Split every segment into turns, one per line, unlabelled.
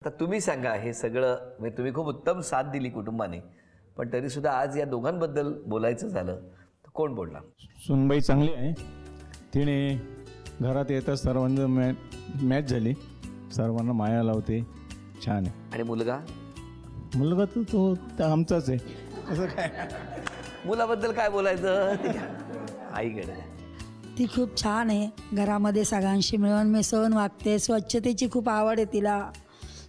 आता तुम्ही सांगा, हे सगळं म्हणजे तुम्ही खूप उत्तम साथ दिली कुटुंबाने, पण तरीसुद्धा आज या दोघांबद्दल बोलायचं झालं तर कोण बोलणार?
सुनबाई चांगली आहे, तिने घरात येतच सर्वांना मॅच झाली, सर्वांना माया लावते, छान आहे.
आणि मुलगा?
मुलगा तो आमचाच आहे, असं काय.
मुलाबद्दल काय बोलायचं? आईकडे
ती खूप छान आहे, घरामध्ये सगळ्यांशी मिळून मिसळून वागते, स्वच्छतेची खूप आवड आहे तिला.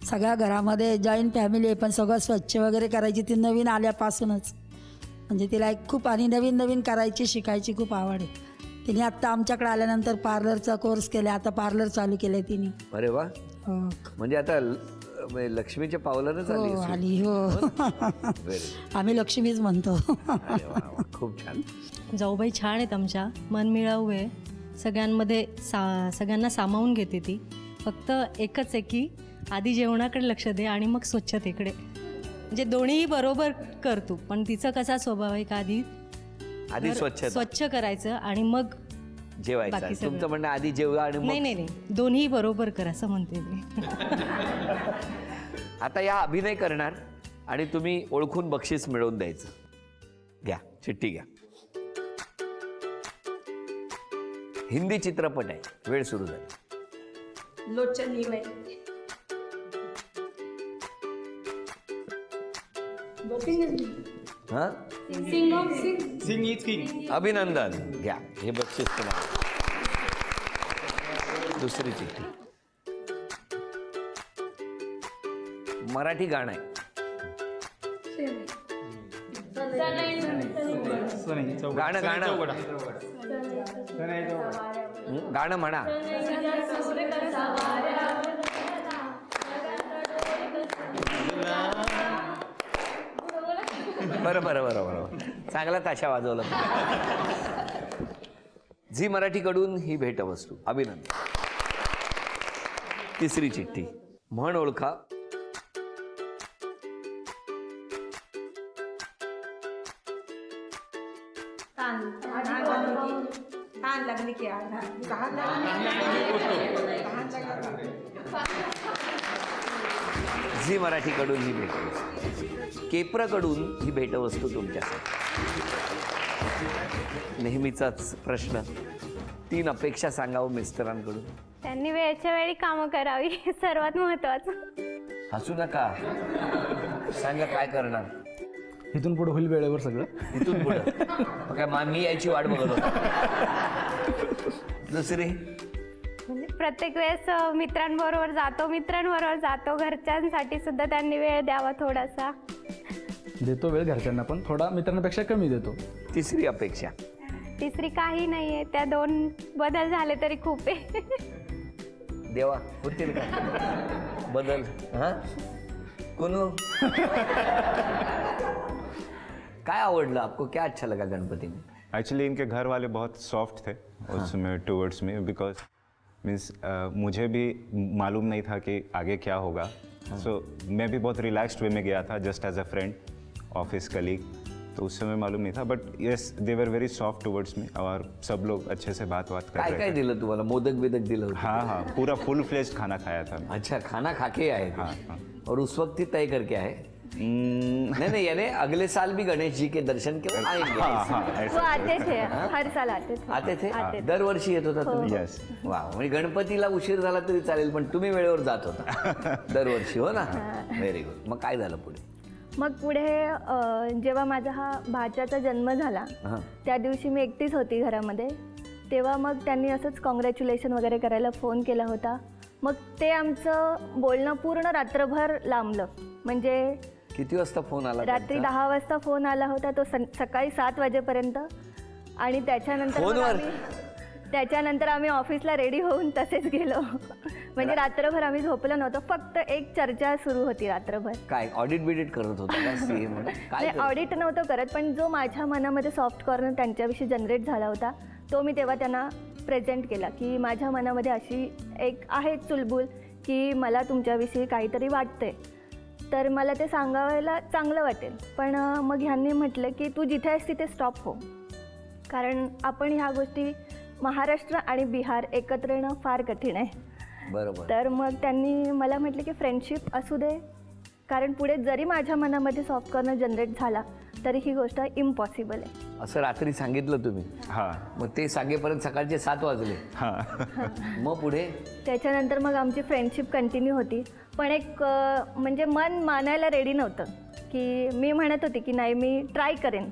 सगळ्या घरामध्ये जॉईंट फॅमिली आहे, पण सगळं स्वच्छ वगैरे करायची ती नवीन आल्यापासूनच. म्हणजे तिला एक खूप आणि नवीन नवीन करायची शिकायची खूप आवड आहे. तिने आत्ता आमच्याकडे आल्यानंतर पार्लरचा कोर्स केला, आता पार्लर चालू केलं आहे तिने.
अरे वा,
हो
म्हणजे आता लक्ष्मीच्या पावलानच आली.
हो आली हो. आम्ही लक्ष्मीच म्हणतो.
खूप छान.
जाऊबाई छान आहेत आमच्या, मनमिळाऊ आहे, सगळ्यांमध्ये सगळ्यांना सामावून घेते ती. फक्त एकच आहे की आधी जेवणाकडे लक्ष दे आणि मग स्वच्छतेकडे. म्हणजे दोन्हीही बरोबर करतो, पण तिचं कसा स्वभाव आहे का आधी स्वच्छ करायचं आणि मग
जेवायचं.
बाकी सगळं.
तुमचं म्हणणं आधी जेवा आणि
नाही नाही नाही, दोन्ही बरोबर कर असं म्हणते मी.
आता या अभिनय करणार आणि तुम्ही ओळखून बक्षीस मिळवून द्यायचं. घ्या चिठ्ठी घ्या. हिंदी चित्रपट आहे, वेळ सुरू झाली.
लोचनी में
हा,
सिंग इज किंग.
अभिनंदन. घ्या हे बक्षीस तुम्हाला. दुसरी चिठ्ठी मराठी गाणं आहे. गाणं गाणं म्हणा. बरं चांगला ताशा वाजवला. झी मराठीकडून ही भेटवस्तू. अभिनंदन. तिसरी चिठ्ठी म्हण ओळखा. झी मराठीकडून ही भेटवस्तू. केप्रकडून ही भेटवस्तू तुमच्यासाठी. नेहमीचाच प्रश्न, 3 अपेक्षा सांगावं मिस्टरांकडून.
त्यांनी वेळच्या वेळी कामं करावी, सर्वात महत्वाचं.
हसू नका, सांगा काय करणार.
इथून पुढे होईल वेळेवर सगळं.
इथून पुढं काय मी यायची वाट बघत होतो. दुसरी
म्हणजे प्रत्येक वेळेस मित्रांबरोबर जातो, घरच्यांसाठी सुद्धा त्यांनी वेळ द्यावा थोडासा.
देतो वेळ घरच्यांना, पण थोडा मित्रांपेक्षा कमी देतो.
तिसरी अपेक्षा.
तिसरी काही नाहीये, त्या 2 बदल झाले तरी खूप आहे.
देवा होतील का बदल? हा कोणू काय आवडलं आपको, क्या अच्छा लगा गणपति में?
एक्चुअली इनके घर वाले बहुत सॉफ्ट थे उसमें टूवर्ड्स मी, बिकॉज मीन्स मुझे भी मालूम नहीं था कि आगे क्या होगा. सो मैं भी बहुत रिलैक्स्ड वे में गया था, just as a friend, office colleague. तो उस समय मालूम नहीं था, but yes they were very soft towards me, और सब लोग अच्छे से बात कर
काय
रहे
काय
थे.
दिलं तुम्हाला? मोदक बिदक दिलं होतं?
हाँ, पूरा फुल फ्लेज खाना खाया था.
अच्छा, खाना खाके आए थे.
हाँ.
और उस वक्त ही तय करके आए? नहीं यानी अगले साल भी गणेश जी के दर्शन के बाद आएंगे.
हाँ,
वो
ऐसा.
आते थे, हर साल आते थे.
आते थे?
आते थे.
दरवर्षी येत होता तुम्ही?
Yes.
वा, म्हणजे गणपतीला उशीर झाला तरी चालेल, पण तुम्ही वेळेवर जात होता दरवर्षी, हो ना? Very good. मग काय झालं पुढे?
मग पुढे जेव्हा माझा हा भाच्याचा जन्म झाला, त्या दिवशी मी एकटीच होती घरामध्ये. तेव्हा मग त्यांनी असंच कॉंग्रॅच्युलेशन वगैरे करायला फोन केला होता. मग ते आमचं बोलणं पूर्ण रात्रभर लांबलं. म्हणजे
किती वाजता फोन आला?
रात्री 10 वाजता फोन आला होता, तो सकाळी 7 वाजेपर्यंत. आणि त्याच्यानंतर आम्ही ऑफिसला रेडी होऊन तसेच गेलो. म्हणजे रात्रभर आम्ही झोपलो नव्हतो, फक्त एक चर्चा सुरू होती रात्रभर.
काय ऑडिट बिडिट करत होता का सीए म्हणून? काय
ऑडिट नव्हतं करत, पण जो माझ्या मनामध्ये सॉफ्ट कॉर्नर त्यांच्याविषयी जनरेट झाला होता, तो मी तेव्हा त्यांना प्रेझेंट केला की माझ्या मनामध्ये अशी एक आहे चुलबुल की मला तुमच्याविषयी काहीतरी वाटतंय, तर मला ते सांगायला चांगलं वाटेल. पण मग ह्यांनी म्हटलं की तू जिथे आहेस तिथे स्टॉप हो, कारण आपण ह्या गोष्टी महाराष्ट्र आणि बिहार एकत्र येणं फार कठीण आहे.
बरोबर.
तर मग त्यांनी मला म्हटलं की फ्रेंडशिप असू दे, कारण पुढे जरी माझ्या मनामध्ये सॉफ्ट कॉर्नर जनरेट झाला तरी ही गोष्ट इम्पॉसिबल आहे.
असं रात्री सांगितलं तुम्ही,
हाँ
मग ते सांगेपर्यंत सकाळचे 7 वाजले.
हाँ
मग पुढे
त्याच्यानंतर मग आमची फ्रेंडशिप कंटिन्यू होती. पण एक म्हणजे मन मानायला रेडी नव्हतं, की मी म्हणत होते की नाही मी ट्राय करेन,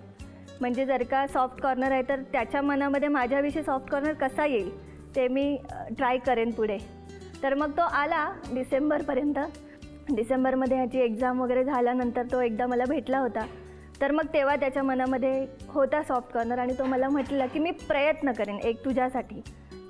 म्हणजे जर का सॉफ्ट कॉर्नर आहे तर त्याच्या मनामध्ये माझ्याविषयी सॉफ्ट कॉर्नर कसा येईल ते मी ट्राय करेन पुढे. तर मग तो आला डिसेंबरपर्यंत. डिसेंबरमध्ये ह्याची एक्झाम वगैरे झाल्यानंतर तो एकदा मला भेटला होता. तर मग तेव्हा त्याच्या मनामध्ये होता सॉफ्ट कॉर्नर आणि तो मला म्हटला की मी प्रयत्न करेन एक तुझ्यासाठी,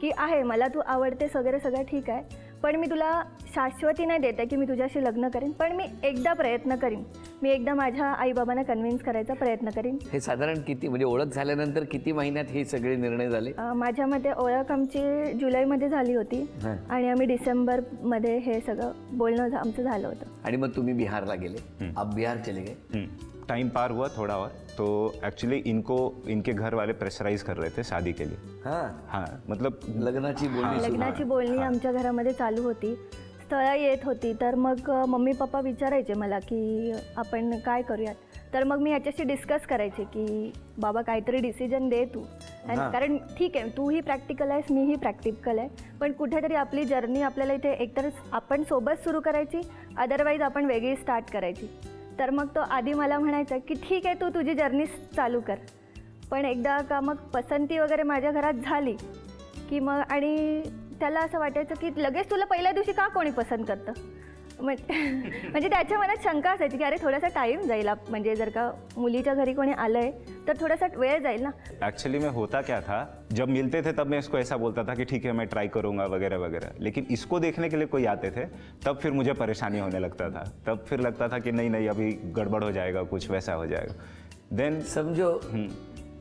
की आहे मला तू आवडतेस वगैरे सगळं ठीक आहे, पण मी तुला शाश्वती नाही देते की मी तुझ्याशी लग्न करेन, पण मी एकदा प्रयत्न करीन, मी एकदा माझ्या आईबाबांना कन्व्हिन्स करायचा प्रयत्न करीन.
हे साधारण किती म्हणजे ओळख झाल्यानंतर किती महिन्यात हे सगळे निर्णय झाले?
माझ्या मते ओळख आमची जुलैमध्ये झाली होती
हां.
आणि आम्ही डिसेंबरमध्ये हे सगळं बोलणं आमचं झालं होतं.
आणि मग तुम्ही बिहारला गेले. आप बिहार चले गए.
टाइम पार हुआ थोड़ा और, तो एक्चुअली इनके घर वाले प्रेशराइज कर रहे थे शादी के लिए.
हां,
हाँ मतलब
लग्नाची बोलणी सुरू.
लग्नाची बोलणी आमच्या घरामध्ये चालू होती, स्थळं येत होती. तर मग मम्मी पप्पा विचारायचे मला की आपण काय करूयात. तर मग मी ह्याच्याशी डिस्कस करायचे की बाबा काहीतरी डिसिजन दे तू. आणि
हां.
कारण ठीक आहे तूही प्रॅक्टिकल आहेस मीही प्रॅक्टिकल आहे, पण कुठेतरी आपली जर्नी आपल्याला इथे एकतर आपण सोबत सुरू करायची, अदरवाईज आपण वेगळी स्टार्ट करायची. तर मग तो आधी मला म्हणायचा की ठीक आहे तू तुझी जर्नी चालू कर, पण एकदा का मग पसंती वगैरे माझ्या घरात झाली की मग आणि त्याला असं वाटायचं की लगेच तुला पहिल्या दिवशी का कोणी पसंत करतं. म्हणजे त्याच्या मनात शंका असायची की अरे थोडासा टाईम जाईल, म्हणजे जर का मुलीच्या घरी कोणी आलं आहे तर थोडासा वेळ जाईल ना.
एक्चुअली में होता क्या था, जब मिलते थे तब मैं इसको ऐसा बोलता था कि ठीक है मैं ट्राई करूंगा वगैरह वगैरह, लेकिन इसको देखने के लिए कोई आते थे तब फिर मुझे परेशानी होने लगता था. तब फिर लगता था कि नहीं नहीं अभी गड़बड़ हो जाएगा, कुछ वैसा हो जाएगा. देन
समझो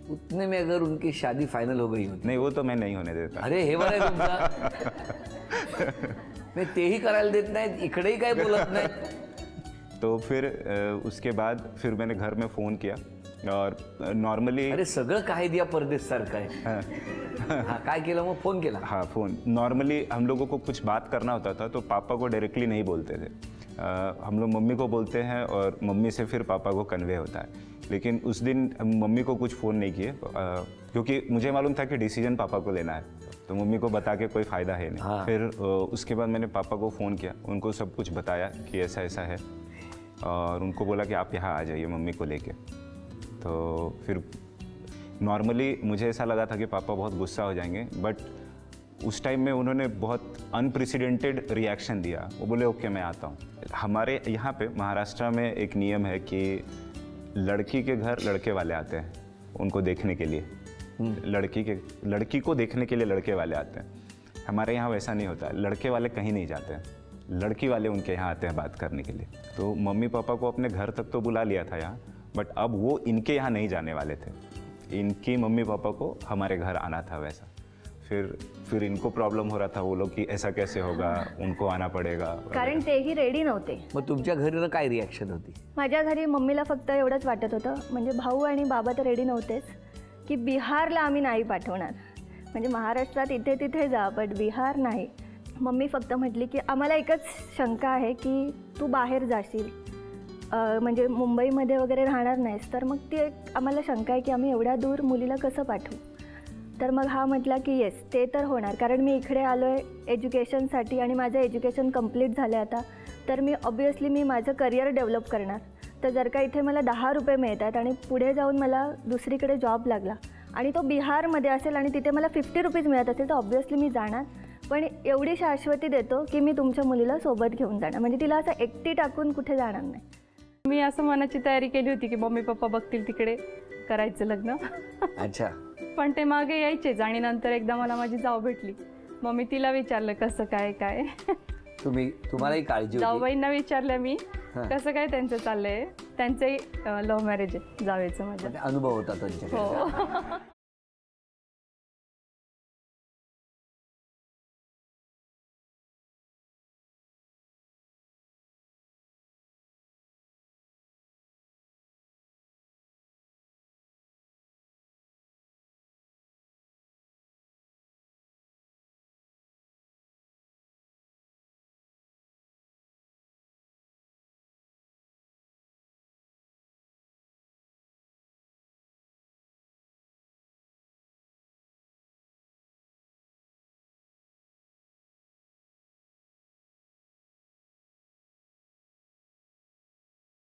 उतने में अगर उनकी शादी फाइनल हो गई होती.
नहीं वो तो मैं नहीं होने देता.
अरे हे बरं आहे तुमचा. मी तेही करायला देत नाहीत, इकडेही काय बोलत नाही.
तो फिर उसके बाद फिर मैंने घर में फ़ोन किया और नॉर्मली
अरे सगळं काय दिया परदेश सारखं आहे. हा काय केलं मग? फोन केला.
हाँ फ़ोन. नॉर्मली हम लोगों को कुछ बात करना होता था तो पापा को डायरेक्टली नहीं बोलते थे. हम लोग मम्मी को बोलते हैं और मम्मी से फिर पापा को कन्वे होता है. लेकिन उस दिन मम्मी को कुछ फ़ोन नहीं किए क्योंकि मुझे मालूम था कि डिसीजन पापा को लेना है, तो मम्मी को बता के कोई फ़ायदा है नहीं.
हाँ.
फिर उसके बाद मैंने पापा को फ़ोन किया, उनको सब कुछ बताया कि ऐसा ऐसा है और उनको बोला कि आप यहाँ आ जाइए मम्मी को लेके. तो फिर नॉर्मली मुझे ऐसा लगा था कि पापा बहुत गुस्सा हो जाएंगे, बट उस टाइम में उन्होंने बहुत अनप्रेसिडेंटेड रिएक्शन दिया. वो बोले ओके मैं आता हूँ. हमारे यहाँ पे महाराष्ट्र में एक नियम है कि लड़की के घर लड़के वाले आते हैं उनको देखने के लिए. लड़की को देखने के लिए लड़के वाले आते हैं. हमारे यहाँ वैसा नहीं होता है, लड़के वाले कहीं नहीं जाते हैं, लड़की वाले उनके यहाँ आते हैं बात करने के लिए. तो मम्मी पापा को अपने घर तक तो बुला लिया था यहाँ, बट अब वो इनके यहाँ नहीं जाने वाले थे. इनकी मम्मी पापा को हमारे घर आना था वैसा. फिर इनको प्रॉब्लम हो रहा था, वो लोग कि ऐसा कैसे होगा, उनको आना पड़ेगा.
कारण तेही रेडी नव्हते.
मग तुमच्या घरी काय रिॲक्शन होती?
माझ्या घरी मम्मीला फक्त एवढंच वाटत होतं, म्हणजे भाऊ आणि बाबा तर रेडी नव्हतेच, की बिहारला आम्ही नाही पाठवणार. म्हणजे महाराष्ट्रात इथे तिथे जा बट बिहार नाही. मम्मी फक्त म्हटली की आम्हाला एकच शंका आहे की तू बाहेर जाशील, म्हणजे मुंबईमध्ये वगैरे राहणार नाहीस, तर मग ती एक आम्हाला शंका आहे की आम्ही एवढ्या दूर मुलीला कसं पाठवू. तर मग हा म्हटला की येस ते तर होणार, कारण मी इकडे आलो आहे एज्युकेशनसाठी आणि माझं एज्युकेशन कंप्लीट झालं आहे आता, तर मी ऑब्वियसली मी माझं करिअर डेव्हलप करणार. तर जर का इथे मला 10 रुपये मिळतात आणि पुढे जाऊन मला दुसरीकडे जॉब लागला आणि तो बिहारमध्ये असेल आणि तिथे मला 50 रुपीज मिळत असेल तर ऑब्वियसली मी जाणार. पण एवढी शाश्वती देतो की मी तुमच्या मुलीला सोबत घेऊन जाणार, म्हणजे तिला असं एकटी टाकून कुठे जाणार नाही.
मी असं मनाची तयारी केली होती की मम्मी पप्पा बघतील तिकडे करायचं लग्न.
अच्छा.
पण ते मागे यायचेच आणि नंतर एकदा मला माझी जाऊ भेटली, मग मी तिला विचारलं कसं काय काय.
तुम्हालाही काळजी होती?
जाऊबाईंना विचारलं मी कसं काय त्यांचं चाललंय. त्यांचंही लव्ह मॅरेज आहे जावेचं माझ्या.
अनुभव होता त्यांच्याकडे.
हो.